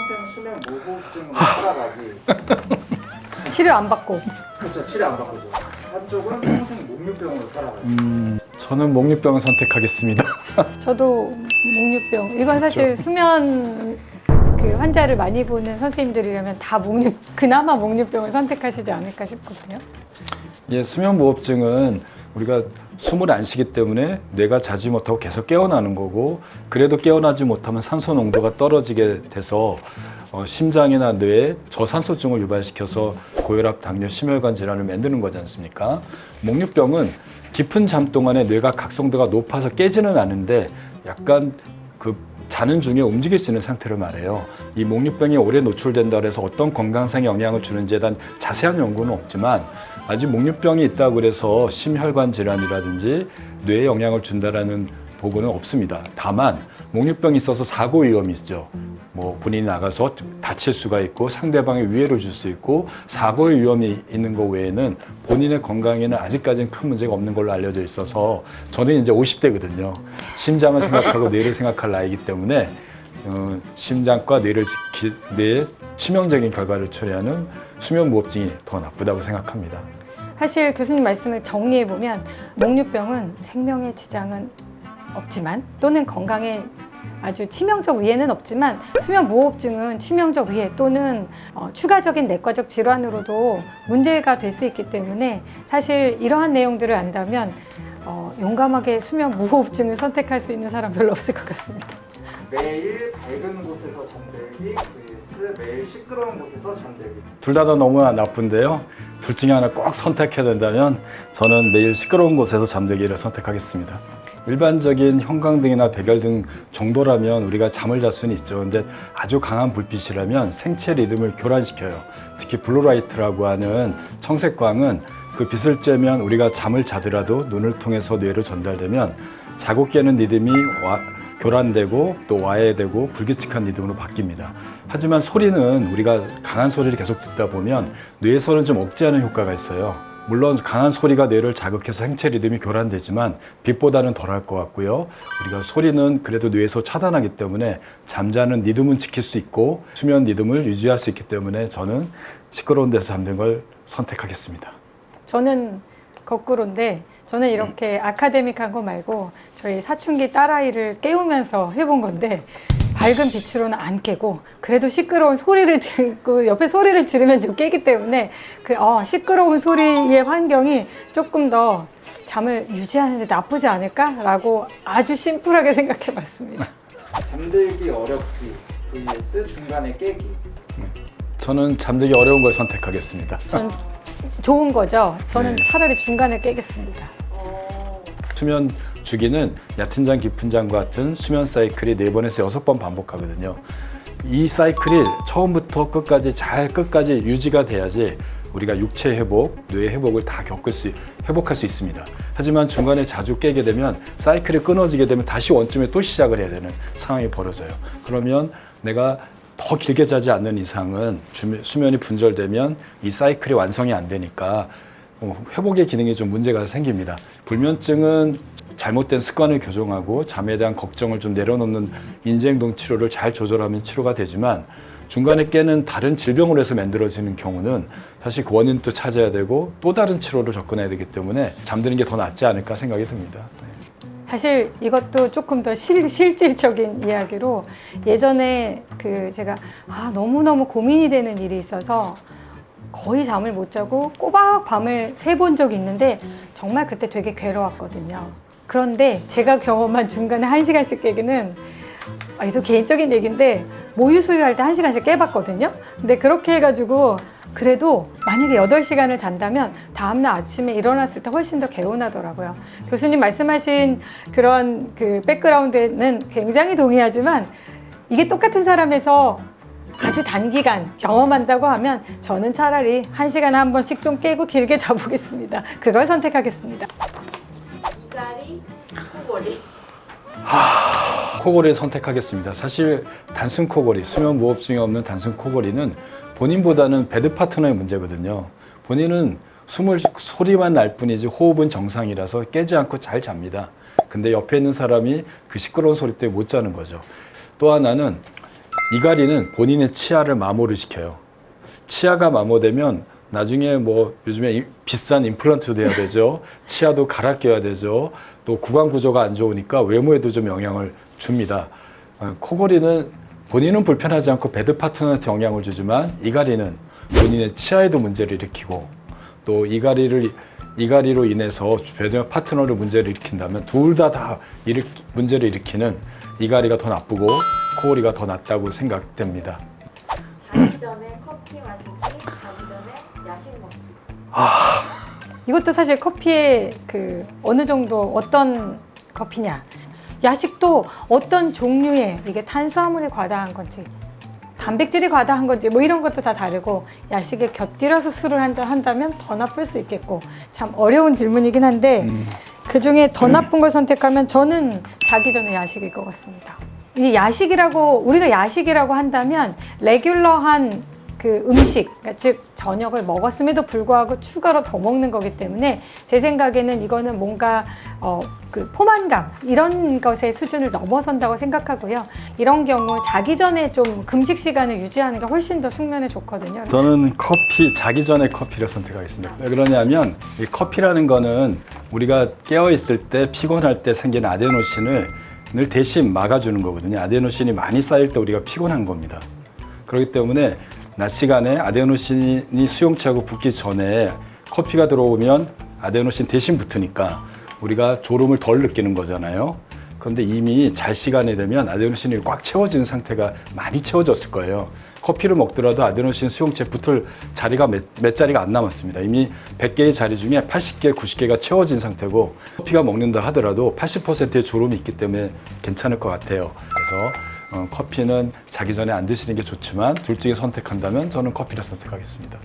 평생 수면 무호흡증으로 살아가기. 치료 안 받고. 그렇죠. 치료 안 받고죠. 한쪽은 평생 목류병으로 살아가기. 저는 목류병을 선택하겠습니다. 저도 목류병. 이건 사실 수면 그 환자를 많이 보는 선생님들이라면 다 그나마 목류병을 선택하시지 않을까 싶거든요. 예, 수면무호흡증은 우리가 숨을 안 쉬기 때문에 뇌가 자지 못하고 계속 깨어나는 거고, 그래도 깨어나지 못하면 산소 농도가 떨어지게 돼서 심장이나 뇌에 저산소증을 유발시켜서 고혈압, 당뇨, 심혈관 질환을 만드는 거지 않습니까? 목류병은 깊은 잠 동안에 뇌가 각성도가 높아서 깨지는 않은데 약간 그 자는 중에 움직일 수 있는 상태를 말해요. 이 목류병이 오래 노출된다 해서 어떤 건강상의 영향을 주는지에 대한 자세한 연구는 없지만, 아직 목류병이 있다고 그래서 심혈관 질환이라든지 뇌에 영향을 준다라는 보고는 없습니다. 다만 목류병이 있어서 사고 위험이 있죠. 뭐 본인이 나가서 다칠 수가 있고 상대방에 위해를 줄 수 있고 사고의 위험이 있는 것 외에는 본인의 건강에는 아직까지는 큰 문제가 없는 걸로 알려져 있어서, 저는 이제 50대거든요. 심장을 생각하고 뇌를 생각할 나이기 때문에 심장과 뇌의 치명적인 결과를 초래하는 수면무호흡증이 더 나쁘다고 생각합니다. 사실 교수님 말씀을 정리해보면 목류병은 생명에 지장은 없지만, 또는 건강에 아주 치명적 위해는 없지만, 수면무호흡증은 치명적 위해 또는 추가적인 내과적 질환으로도 문제가 될 수 있기 때문에, 사실 이러한 내용들을 안다면 용감하게 수면무호흡증을 선택할 수 있는 사람 별로 없을 것 같습니다. 매일 밝은 곳에서 잠들기 vs 매일 시끄러운 곳에서 잠들기. 둘 다 너무 나쁜데요. 둘 중에 하나 꼭 선택해야 된다면 저는 매일 시끄러운 곳에서 잠들기를 선택하겠습니다. 일반적인 형광등이나 백열등 정도라면 우리가 잠을 잘 수는 있죠. 근데 아주 강한 불빛이라면 생체 리듬을 교란시켜요. 특히 블루라이트라고 하는 청색광은 그 빛을 쬐면 우리가 잠을 자더라도 눈을 통해서 뇌로 전달되면 자고 깨는 리듬이 교란되고 또 와해되고 불규칙한 리듬으로 바뀝니다. 하지만 소리는 우리가 강한 소리를 계속 듣다 보면 뇌에서는 좀 억제하는 효과가 있어요. 물론 강한 소리가 뇌를 자극해서 생체 리듬이 교란되지만 빛보다는 덜할 것 같고요. 우리가 소리는 그래도 뇌에서 차단하기 때문에 잠자는 리듬은 지킬 수 있고 수면 리듬을 유지할 수 있기 때문에 저는 시끄러운 데서 잠든 걸 선택하겠습니다. 저는 거꾸로인데, 저는 이렇게 아카데믹한 거 말고 저희 사춘기 딸아이를 깨우면서 해본 건데, 밝은 빛으로는 안 깨고 그래도 시끄러운 소리를 듣고 옆에 소리를 들으면 좀 깨기 때문에 시끄러운 소리의 환경이 조금 더 잠을 유지하는 데 나쁘지 않을까라고 아주 심플하게 생각해 봤습니다. 잠들기 어렵기 vs 중간에 깨기. 저는 잠들기 어려운 걸 선택하겠습니다. 전 좋은 거죠. 저는 네. 차라리 중간에 깨겠습니다. 수면 주기는 얕은 잠, 깊은 잠과 같은 수면 사이클이 4번에서 6번 반복하거든요. 이 사이클이 처음부터 끝까지 유지가 돼야지 우리가 육체 회복, 뇌 회복을 다 회복할 수 있습니다. 하지만 중간에 자주 깨게 되면 사이클이 끊어지게 되면 다시 원점에 또 시작을 해야 되는 상황이 벌어져요. 그러면 내가 더 길게 자지 않는 이상은 수면이 분절되면 이 사이클이 완성이 안 되니까 회복의 기능이 좀 문제가 생깁니다. 불면증은 잘못된 습관을 교정하고 잠에 대한 걱정을 좀 내려놓는 인지행동 치료를 잘 조절하면 치료가 되지만, 중간에 깨는 다른 질병으로 해서 만들어지는 경우는 사실 그 원인도 찾아야 되고 또 다른 치료를 접근해야 되기 때문에 잠드는 게 더 낫지 않을까 생각이 듭니다. 사실 이것도 조금 더 실질적인 이야기로, 예전에 제가 너무너무 고민이 되는 일이 있어서 거의 잠을 못 자고 꼬박 밤을 새본 적이 있는데, 정말 그때 되게 괴로웠거든요. 그런데 제가 경험한 중간에 1시간씩 깨기는, 이거 개인적인 얘기인데 모유 수유할 때 1시간씩 깨봤거든요. 근데 그렇게 해가지고 그래도 만약에 8시간을 잔다면 다음날 아침에 일어났을 때 훨씬 더 개운하더라고요. 교수님 말씀하신 그런 그 백그라운드에는 굉장히 동의하지만, 이게 똑같은 사람에서 아주 단기간 경험한다고 하면 저는 차라리 1시간에 한 번씩 좀 깨고 길게 자보겠습니다. 그걸 선택하겠습니다. 이다리, 코골이. 코골이를 선택하겠습니다. 사실 단순 코골이, 수면 무호흡증이 없는 단순 코골이는 본인보다는 베드 파트너의 문제거든요. 본인은 소리만 날 뿐이지 호흡은 정상이라서 깨지 않고 잘 잡니다. 근데 옆에 있는 사람이 그 시끄러운 소리 때문에 못 자는 거죠. 또 하나는 이갈이는 본인의 치아를 마모를 시켜요. 치아가 마모되면 나중에 뭐 요즘에 비싼 임플란트도 해야 되죠. 치아도 갈아 껴야 되죠. 또 구강 구조가 안 좋으니까 외모에도 좀 영향을 줍니다. 코골이는 본인은 불편하지 않고 베드 파트너한테 영향을 주지만 이갈이는 본인의 치아에도 문제를 일으키고 또 이갈이로 인해서 베드 파트너를 문제를 일으킨다면 둘 다 문제를 일으키는 이갈이가 더 나쁘고 코골이가 더 낫다고 생각됩니다. 자기 전에 커피 마시기, 자기 전에 야식 먹기. 이것도 사실 커피의 그 어느 정도 어떤 커피냐. 야식도 어떤 종류의 이게 탄수화물이 과다한 건지 단백질이 과다한 건지 뭐 이런 것도 다 다르고 야식에 곁들여서 술을 한잔 한다면 더 나쁠 수 있겠고 참 어려운 질문이긴 한데 그중에 더 나쁜 걸 선택하면 저는 자기 전에 야식일 것 같습니다. 이 야식이라고 우리가 야식이라고 한다면 레귤러한 그 음식, 그러니까 즉 저녁을 먹었음에도 불구하고 추가로 더 먹는 거기 때문에 제 생각에는 이거는 뭔가 그 포만감 이런 것의 수준을 넘어선다고 생각하고요. 이런 경우 자기 전에 좀 금식 시간을 유지하는 게 훨씬 더 숙면에 좋거든요. 저는 자기 전에 커피를 선택하겠습니다. 왜 그러냐면 이 커피라는 거는 우리가 깨어 있을 때 피곤할 때 생기는 아데노신을 대신 막아주는 거거든요. 아데노신이 많이 쌓일 때 우리가 피곤한 겁니다. 그렇기 때문에 낮 시간에 아데노신이 수용체하고 붙기 전에 커피가 들어오면 아데노신 대신 붙으니까 우리가 졸음을 덜 느끼는 거잖아요. 그런데 이미 잘 시간이 되면 아데노신이 꽉 채워지는 상태가 많이 채워졌을 거예요. 커피를 먹더라도 아데노신 수용체 붙을 자리가 몇 자리가 안 남았습니다. 이미 100개의 자리 중에 80개, 90개가 채워진 상태고 커피가 먹는다 하더라도 80%의 졸음이 있기 때문에 괜찮을 것 같아요. 그래서 커피는 자기 전에 안 드시는 게 좋지만 둘 중에 선택한다면 저는 커피를 선택하겠습니다.